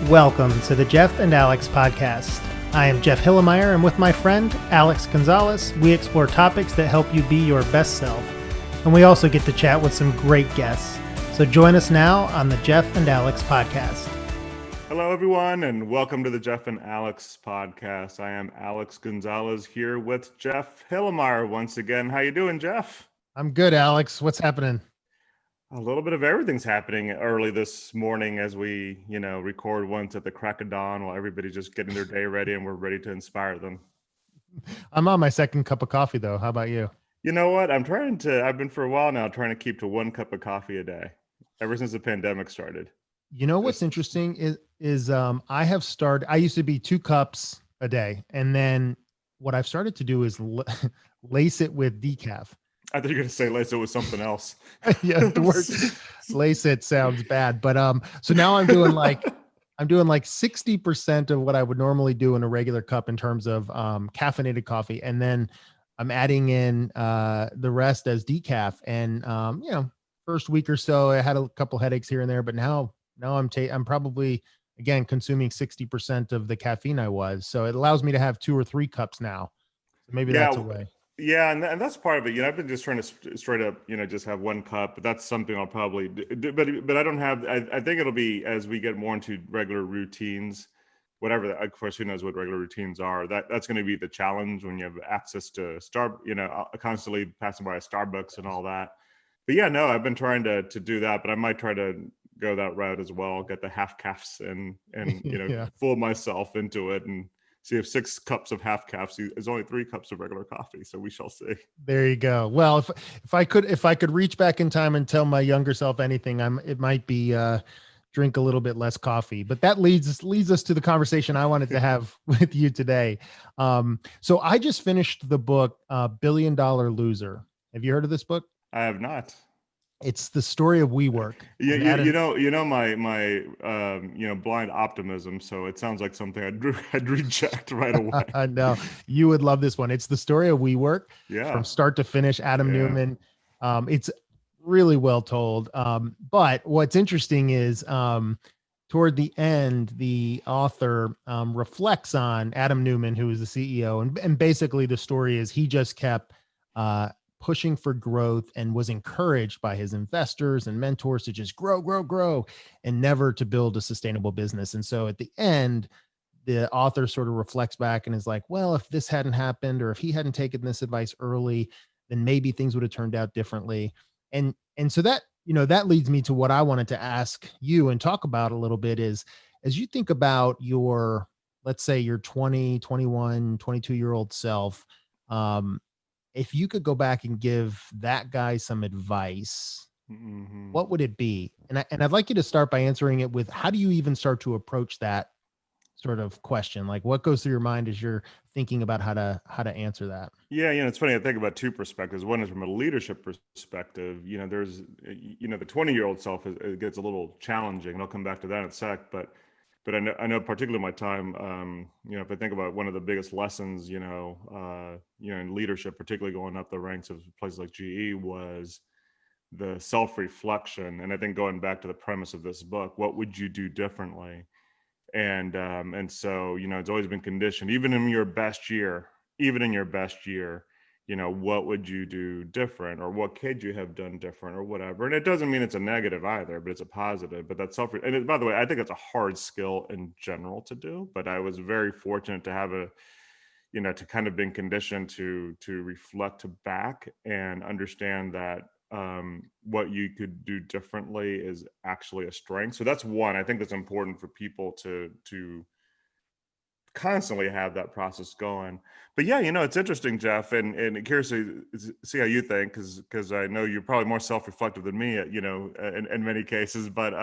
Welcome to the Jeff and Alex podcast. I am Jeff Hilimire, and with my friend Alex Gonzalez, we explore topics that help you be your best self. And we also get to chat with some great guests. So join us now on the Jeff and Alex podcast. Hello, everyone, and welcome to the Jeff and Alex podcast. I am Alex Gonzalez here with Jeff Hilimire once again. How you doing, Jeff? I'm good, Alex. What's happening? A little bit of everything's happening early this morning as we, record once at the crack of dawn while everybody's just getting their day ready and we're ready to inspire them. I'm on my second cup of coffee, though. How about you? You know what? I've been for a while now trying to keep to 1 cup of coffee a day ever since the pandemic started. You know what's interesting is I have started. I used to be 2 cups a day, and then what I've started to do is lace it with decaf. I thought you were going to say lace it with something else. Yeah, the word lace it sounds bad, but so now I'm doing like 60% of what I would normally do in a regular cup in terms of caffeinated coffee, and then I'm adding in the rest as decaf. And first week or so I had a couple headaches here and there, but now I'm probably again consuming 60% of the caffeine I was. So it allows me to have 2 or 3 cups now. So maybe that's a way. Yeah, and that's part of it. I've been just trying to straight up, just have 1 cup, but that's something I'll probably do. But I don't have. I think it'll be as we get more into regular routines, whatever. Of course, who knows what regular routines are? That's going to be the challenge when you have access to constantly passing by a Starbucks and all that. But yeah, no, I've been trying to do that, but I might try to go that route as well. Get the half caffs and fool myself into it and see if 6 cups of half caffs is only 3 cups of regular coffee. So we shall see. There you go. Well, if I could reach back in time and tell my younger self anything, it might be drink a little bit less coffee. But that leads us to the conversation I wanted to have with you today. So I just finished the book $1 Billion Loser. Have you heard of this book? I have not. It's the story of WeWork. You know my blind optimism. So it sounds like something I'd reject right away. No, you would love this one. It's the story of WeWork. Yeah. From start to finish. Adam Newman. It's really well told. But what's interesting is toward the end, the author reflects on Adam Newman, who is the CEO, and basically the story is he just kept pushing for growth and was encouraged by his investors and mentors to just grow, and never to build a sustainable business. And so at the end, the author sort of reflects back and is like, well, if this hadn't happened, or if he hadn't taken this advice early, then maybe things would have turned out differently. And so that leads me to what I wanted to ask you and talk about a little bit is, as you think about your, let's say your 20, 21, 22-year-old self, if you could go back and give that guy some advice, what would it be? And I'd like you to start by answering it with, how do you even start to approach that sort of question? Like, what goes through your mind as you're thinking about how to answer that? Yeah, it's funny. I think about 2 perspectives. One is from a leadership perspective. There's, the 20-year-old self it gets a little challenging, and I'll come back to that in a sec. But I know particularly my time, if I think about one of the biggest lessons, in leadership, particularly going up the ranks of places like GE, was the self-reflection. And I think going back to the premise of this book, what would you do differently? And so, it's always been conditioned, even in your best year, what would you do different, or what could you have done different, or whatever. And it doesn't mean it's a negative either, but it's a positive. But that's by the way, I think it's a hard skill in general to do, but I was very fortunate to have to kind of been conditioned to reflect back and understand that what you could do differently is actually a strength. So that's one. I think that's important for people to constantly have that process going. But yeah, it's interesting, Jeff, and curious to see how you think, because I know you're probably more self-reflective than me, in many cases. But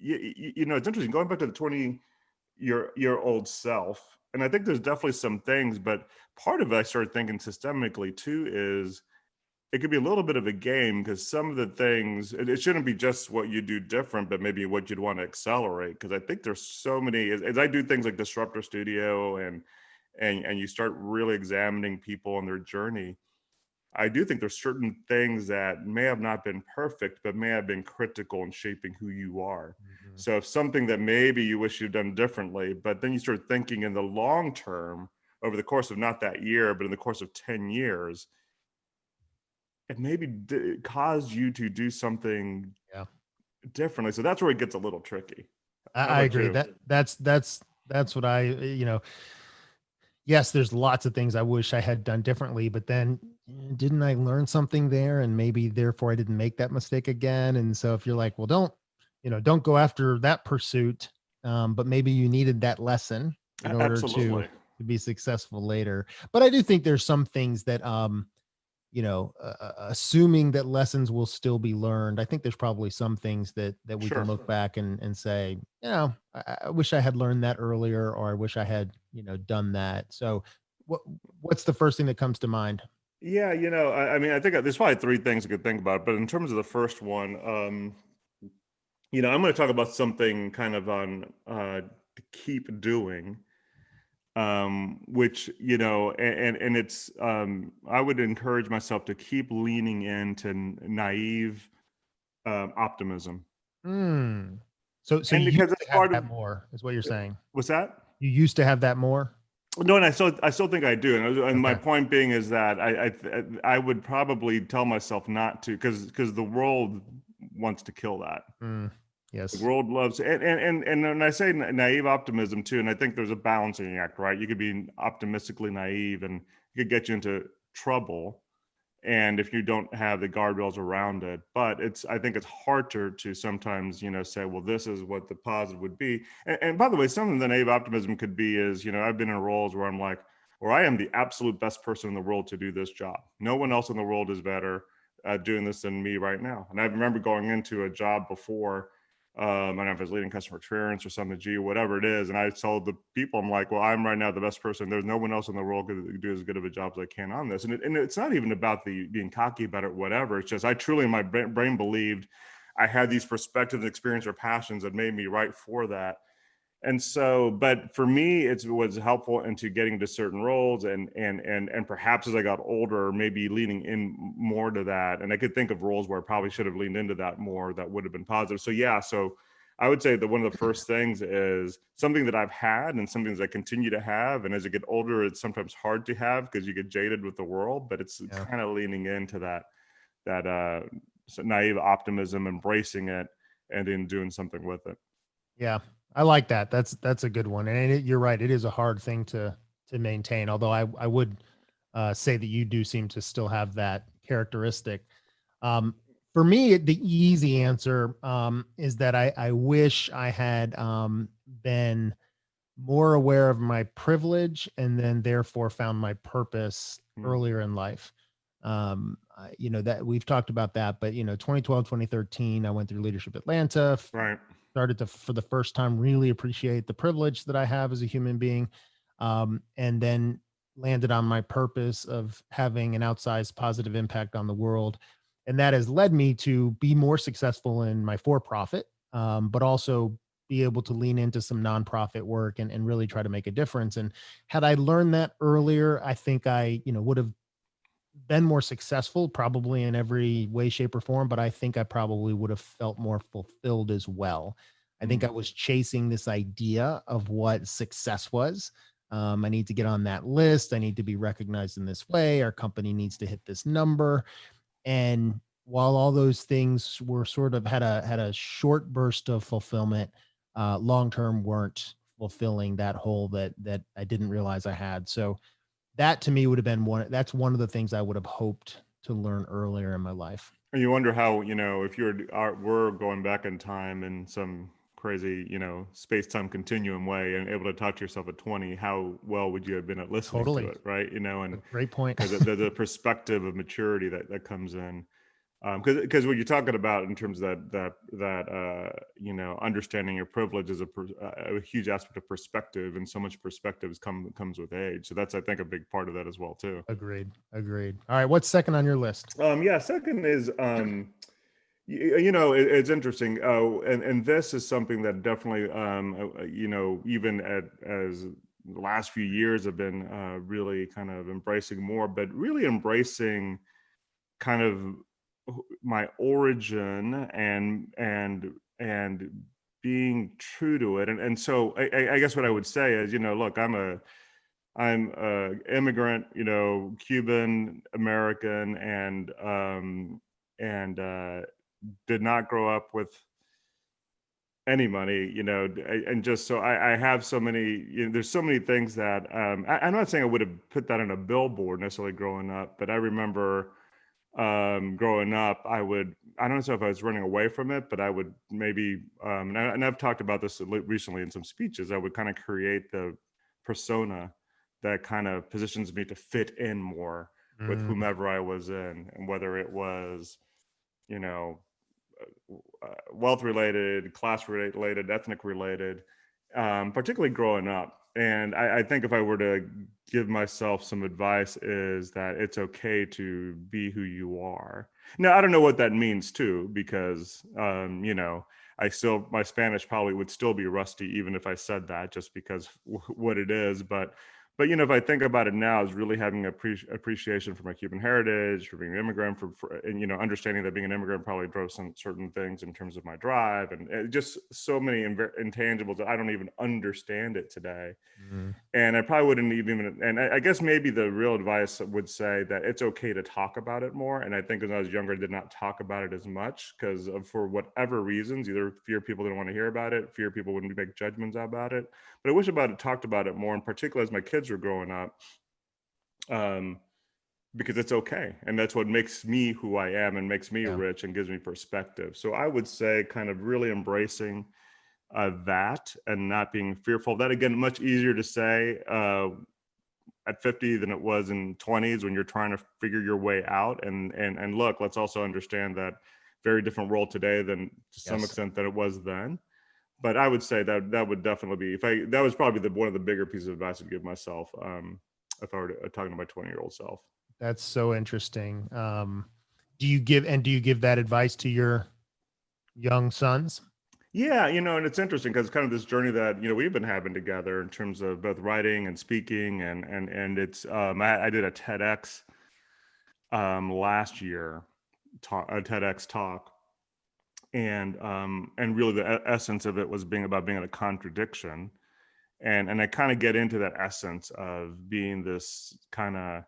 it's interesting going back to the 20-year-old self, and I think there's definitely some things, but part of it I started thinking systemically too is it could be a little bit of a game, because some of the things, it shouldn't be just what you do different, but maybe what you'd want to accelerate. Because I think there's so many, as I do things like Disruptor Studio and you start really examining people on their journey, I do think there's certain things that may have not been perfect, but may have been critical in shaping who you are. Mhm. So if something that maybe you wish you'd done differently, but then you start thinking in the long term, over the course of not that year, but in the course of 10 years, it maybe caused you to do something Yeah, differently. So that's where it gets a little tricky. How I about agree. you? That's what I, yes, there's lots of things I wish I had done differently, but then didn't I learn something there? And maybe therefore I didn't make that mistake again. And so if you're like, well, don't go after that pursuit. But maybe you needed that lesson in order Absolutely. to be successful later. But I do think there's some things that, assuming that lessons will still be learned, I think there's probably some things that we can Sure. look back and say, I wish I had learned that earlier, or I wish I had, done that. So, what what's the first thing that comes to mind? Yeah, I mean, I think there's probably three things I could think about, but in terms of the first one, I'm going to talk about something kind of on to keep doing, which and it's I would encourage myself to keep leaning into naive optimism, Hmm. So and you because used it's to have part of that more, is what you're saying. what's that? You used to have that more. No, and I still think I do, and my Okay. point being is that I would probably tell myself not to, because the world wants to kill that. Mm, The yes. world loves, and when I say naive optimism too, and I think there's a balancing act, right? You could be optimistically naive, and it could get you into trouble, and if you don't have the guardrails around it. But I think it's harder to sometimes say, well, this is what the positive would be. And by the way, some of the naive optimism could be is, I've been in roles where I'm like, or I am the absolute best person in the world to do this job. No one else in the world is better at doing this than me right now. And I remember going into a job before, I don't know if it's leading customer experience or something, G, whatever it is. And I told the people, I'm like, well, I'm right now the best person. There's no one else in the world could do as good of a job as I can on this. And it's not even about the being cocky about it, whatever. It's just I truly in my brain believed I had these perspectives, experience, or passions that made me right for that. And so, but for me, it was helpful into getting to certain roles, and perhaps as I got older, maybe leaning in more to that. And I could think of roles where I probably should have leaned into that more. That would have been positive. So yeah, so I would say that one of the first things is something that I've had and some things I continue to have. And as I get older, it's sometimes hard to have because you get jaded with the world. But it's Yeah. kind of leaning into that naive optimism, embracing it, and then doing something with it. Yeah, I like that. That's a good one, and you're right. It is a hard thing to maintain. Although I would say that you do seem to still have that characteristic. Um, for me, the easy answer is that I wish I had been more aware of my privilege and then therefore found my purpose Mm, earlier in life. That we've talked about that, but 2012, 2013, I went through Leadership Atlanta, right. started to, for the first time, really appreciate the privilege that I have as a human being. And then landed on my purpose of having an outsized positive impact on the world. And that has led me to be more successful in my for profit, but also be able to lean into some nonprofit work and really try to make a difference. And had I learned that earlier, I think I, would have been more successful probably in every way, shape, or form, but I think I probably would have felt more fulfilled as well. I think Mm. I was chasing this idea of what success was. I need to get on that list. I need to be recognized in this way. Our company needs to hit this number. And while all those things were sort of had a short burst of fulfillment, long term weren't fulfilling that hole that I didn't realize I had. So that to me would have been one of the things I would have hoped to learn earlier in my life. And you wonder how, if we're going back in time in some crazy, space-time continuum way and able to talk to yourself at 20, how well would you have been at listening to Totally. it, right? A And great point. the perspective of maturity that comes in. Because what you're talking about in terms of that understanding your privilege is a huge aspect of perspective, and so much perspective comes with age. So that's, I think, a big part of that as well too. Agreed. Agreed. All right. What's second on your list? Yeah, second is it's interesting. And this is something that definitely even as the last few years have been really kind of embracing more, but really embracing kind of my origin and being true to it. And so I guess what I would say is, look, I'm a immigrant, Cuban American, and did not grow up with any money, and just so I have so many, there's so many things that I'm not saying I would have put that on a billboard necessarily growing up, but I remember growing up, I don't know if I was running away from it, but I would maybe, and I've talked about this recently in some speeches, I would kind of create the persona that kind of positions me to fit in more with whomever I was in, and whether it was, wealth related, class related, ethnic related, particularly growing up. And I think if I were to give myself some advice, is that it's okay to be who you are. Now, I don't know what that means too, because, my Spanish probably would still be rusty, even if I said that, just because what it is. But if I think about it now, is really having appreciation for my Cuban heritage, for being an immigrant, and understanding that being an immigrant probably drove some certain things in terms of my drive, and just so many intangibles that I don't even understand it today. And I probably wouldn't even, and I guess maybe the real advice would say that it's okay to talk about it more. And I think when I was younger, I did not talk about it as much because for whatever reasons, either fear people didn't want to hear about it, fear people wouldn't make judgments about it. But I wish talked about it more, in particular as my kids were growing up, because it's okay. And that's what makes me who I am and makes me rich and gives me perspective. So I would say kind of really embracing that and not being fearful. That, again, much easier to say at 50 than it was in 20s when you're trying to figure your way out. And look, let's also understand that very different world today than to some extent that it was then. But I would say that would definitely be, that was probably one of the bigger pieces of advice I'd give myself if I were talking to my 20-year-old self. That's so interesting. Do you give that advice to your young sons? Yeah, and it's interesting because kind of this journey that we've been having together in terms of both writing and speaking, and it's I did a TEDx last year, a TEDx talk, and really the essence of it was about being in a contradiction, and I kind of get into that essence of being this kind of.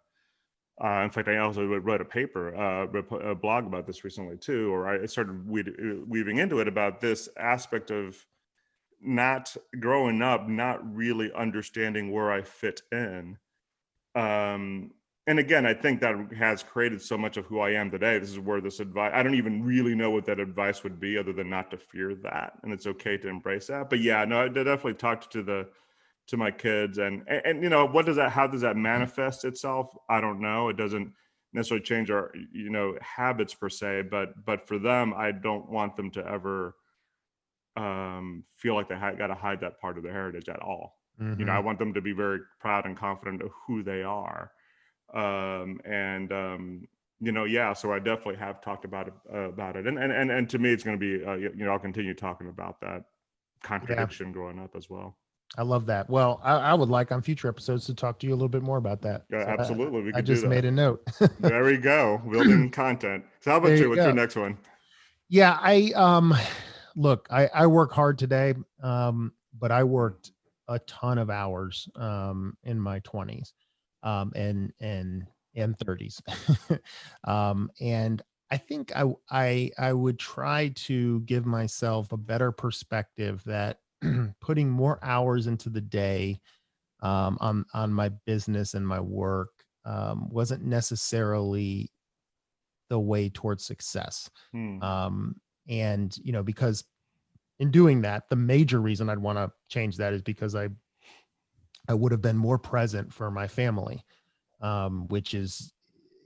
In fact, I also wrote a blog about this recently too, or I started weaving into it about this aspect of not growing up, not really understanding where I fit in. And again, I think that has created so much of who I am today. This is where this advice, I don't even really know what that advice would be other than not to fear that. And it's okay to embrace that. But yeah, no, I definitely talked to my kids, and how does that manifest itself? I don't know. It doesn't necessarily change our habits per se, but for them, I don't want them to ever feel like they got to hide that part of their heritage at all. I want them to be very proud and confident of who they are. So I definitely have talked about it, and to me, it's going to be I'll continue talking about that contradiction growing up as well. I love that. Well, I would like on future episodes to talk to you a little bit more about that. Yeah, so absolutely. We could I just do that. made a note. There we go. Building content. So how about you? What's your next one? Yeah, look, I work hard today, but I worked a ton of hours in my 20s and 30s. And I think I would try to give myself a better perspective that putting more hours into the day on my business and my work wasn't necessarily the way towards success. And because in doing that, the major reason I'd want to change that is because I would have been more present for my family, which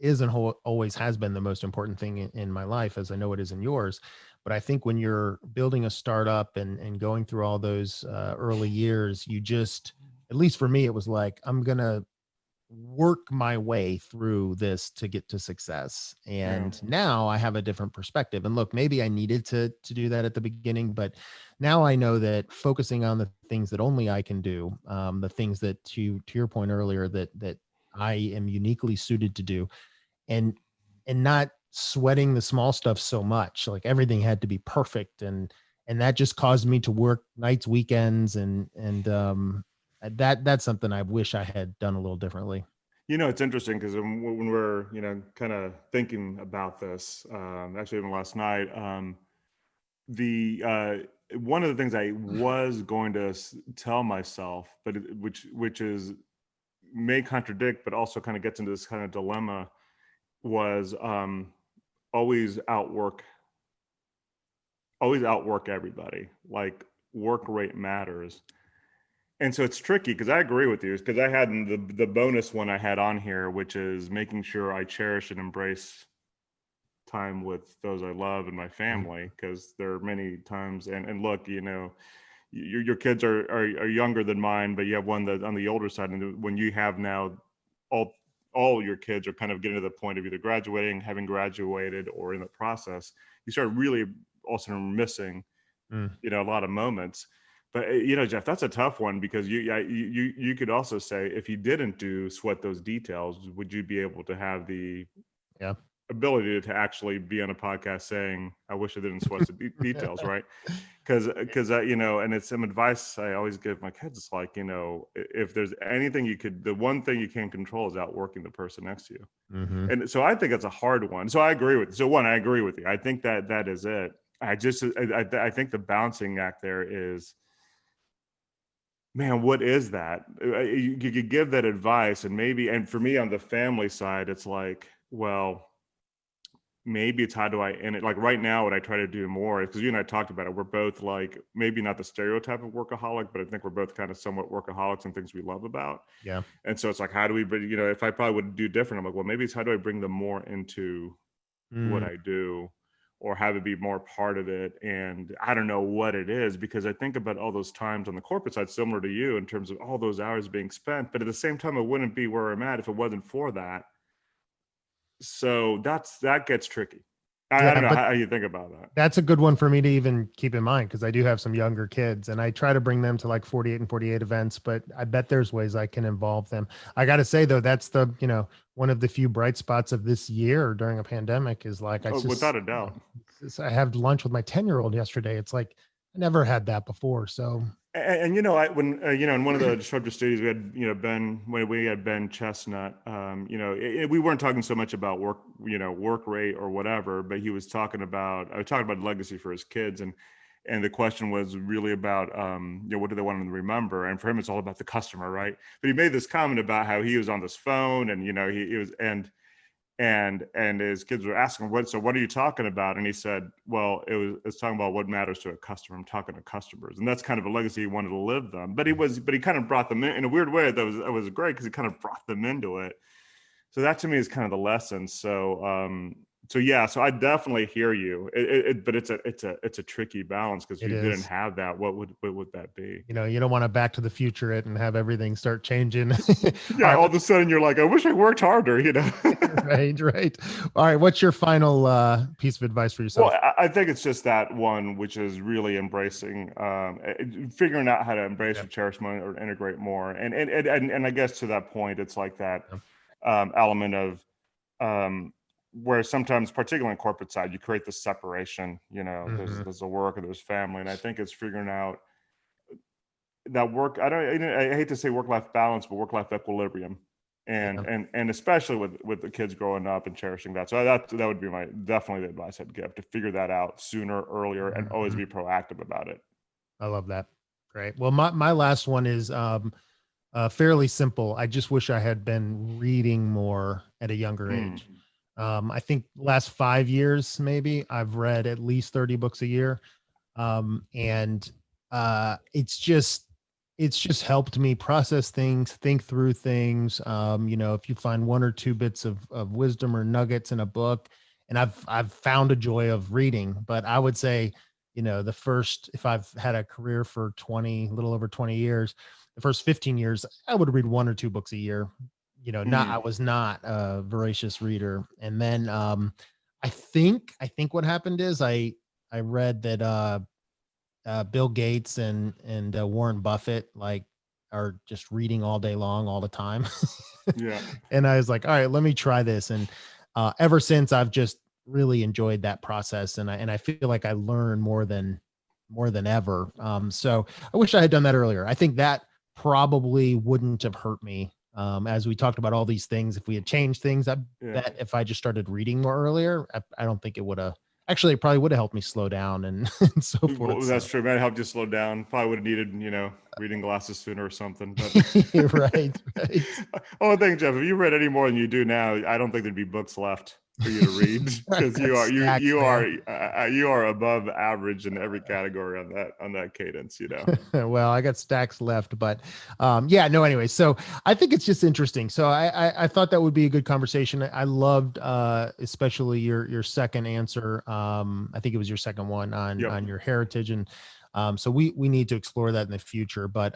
isn't always has been the most important thing in my life, as I know it is in yours. But I think when you're building a startup and going through all those early years, you just, at least for me, it was like, I'm going to work my way through this to get to success. And now I have a different perspective. And look, maybe I needed to do that at the beginning, but now I know that focusing on the things that only I can do, the things that to your point earlier, that I am uniquely suited to do, and not sweating the small stuff so much. Like everything had to be perfect. And that just caused me to work nights, weekends. And that's something I wish I had done a little differently. It's interesting because when we're, kind of thinking about this, actually even last night, the one of the things I was going to tell myself, but which is may contradict, but also kind of gets into this kind of dilemma, was always outwork everybody. Like work rate matters. And so it's tricky because I agree with you, because I had the bonus one I had on here, which is making sure I cherish and embrace time with those I love and my family, because there are many times, and look, your kids are younger than mine, but you have one that on the older side, and when you have now all your kids are kind of getting to the point of either graduating, having graduated, or in the process, you start really also missing a lot of moments. But Jeff, that's a tough one, because you could also say, if you didn't sweat those details, would you be able to have the ability to actually be on a podcast saying, I wish I didn't sweat the details, right? Because and it's some advice I always give my kids. It's like, if there's anything the one thing you can't control is outworking the person next to you. And so I think it's a hard one. So I agree with you. I think that is it. I think the balancing act there is, man, what is that? You could give that advice, and for me on the family side, it's like, well, maybe it's how do I end it? Like right now, what I try to do more is, because you and I talked about it, we're both like, maybe not the stereotype of workaholic, but I think we're both kind of somewhat workaholics and things we love about. Yeah. And so it's like, how do we, if I probably would do different, I'm like, well, maybe it's how do I bring them more into what I do, or have it be more part of it. And I don't know what it is, because I think about all those times on the corporate side, similar to you, in terms of all those hours being spent, but at the same time, I wouldn't be where I'm at if it wasn't for that. So that gets tricky. I don't know how you think about that. That's a good one for me to even keep in mind, because I do have some younger kids, and I try to bring them to like 48 and 48 events, but I bet there's ways I can involve them. I got to say though, that's one of the few bright spots of this year during a pandemic is like, without a doubt. I had lunch with my 10-year-old yesterday. It's like, I never had that before. So, and when in one of the Disruptor Studios, we had Ben, when we had Ben Chestnut, we weren't talking so much about work rate or whatever, but I was talking about legacy for his kids, and the question was really about what do they want them to remember, and for him it's all about the customer, right? But he made this comment about how he was on this phone, and he was and his kids were asking, what are you talking about? And he said, well, it's talking about what matters to a customer. I'm talking to customers. And that's kind of a legacy he wanted to live them. But he kind of brought them in a weird way. That was great, because he kind of brought them into it. So that to me is kind of the lesson. So yeah, so I definitely hear you. But it's a tricky balance, because if you didn't have that, what would that be? You don't want to Back to the Future it and have everything start changing. Yeah, all of a sudden you're like, I wish I worked harder. Right. All right, what's your final piece of advice for yourself? Well, I think it's just that one, which is really embracing, figuring out how to embrace or cherish more, or integrate more, and I guess to that point, it's like that element of where sometimes, particularly on corporate side, you create this separation. There's a work and there's family, and I think it's figuring out that work. I hate to say work-life balance, but work-life equilibrium, and especially with the kids growing up and cherishing that. So that would be definitely the advice I'd give, to figure that out sooner, earlier, and always be proactive about it. I love that. Great. Well, my last one is fairly simple. I just wish I had been reading more at a younger age. I think last 5 years, maybe I've read at least 30 books a year. And it's just helped me process things, think through things. If you find one or two bits of wisdom or nuggets in a book, and I've found a joy of reading. But I would say, if I've had a career for a little over 20 years, the first 15 years, I would read one or two books a year. I was not a voracious reader. And then I think what happened is I read that Bill Gates and Warren Buffett are just reading all day long, all the time. Yeah. And I was like, all right, let me try this. And ever since, I've just really enjoyed that process. And I feel like I learn more than ever. So I wish I had done that earlier. I think that probably wouldn't have hurt me. As we talked about all these things, if we had changed things, I Yeah. bet if I just started reading more earlier, I don't think it would have. Actually, it probably would have helped me slow down and, and so forth. Well, that's true. Man, helped you slow down. Probably would have needed, reading glasses sooner or something. But Right, right. oh, thing, Jeff, if you read any more than you do now, I don't think there'd be books left for you to read because Got stacks, you are above average in every category on that cadence. Well, I got stacks left, but yeah, no, anyway. So I think it's just interesting. So I thought that would be a good conversation. I loved especially your second answer. I think it was your second one on your heritage. And so we need to explore that in the future. But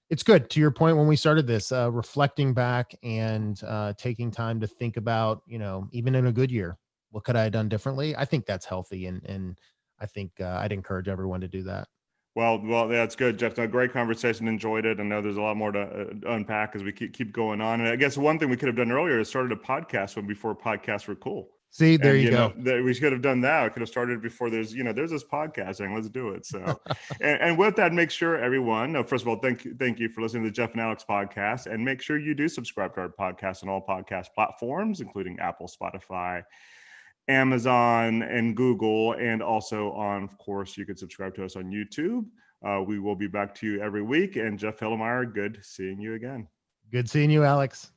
it's good, to your point, when we started this, reflecting back and taking time to think about, even in a good year, what could I have done differently? I think that's healthy. And I think I'd encourage everyone to do that. Well, that's good, Jeff. A great conversation. Enjoyed it. I know there's a lot more to unpack as we keep going on. And I guess one thing we could have done earlier is started a podcast before podcasts were cool. See, there you go. We could have done that. We could have started before there's this podcasting. Let's do it. So, and with that, make sure everyone, first of all, thank you for listening to the Jeff and Alex podcast, and make sure you do subscribe to our podcast on all podcast platforms, including Apple, Spotify, Amazon, and Google, and also of course, you can subscribe to us on YouTube. We will be back to you every week. And Jeff Hilimire, good seeing you again. Good seeing you, Alex.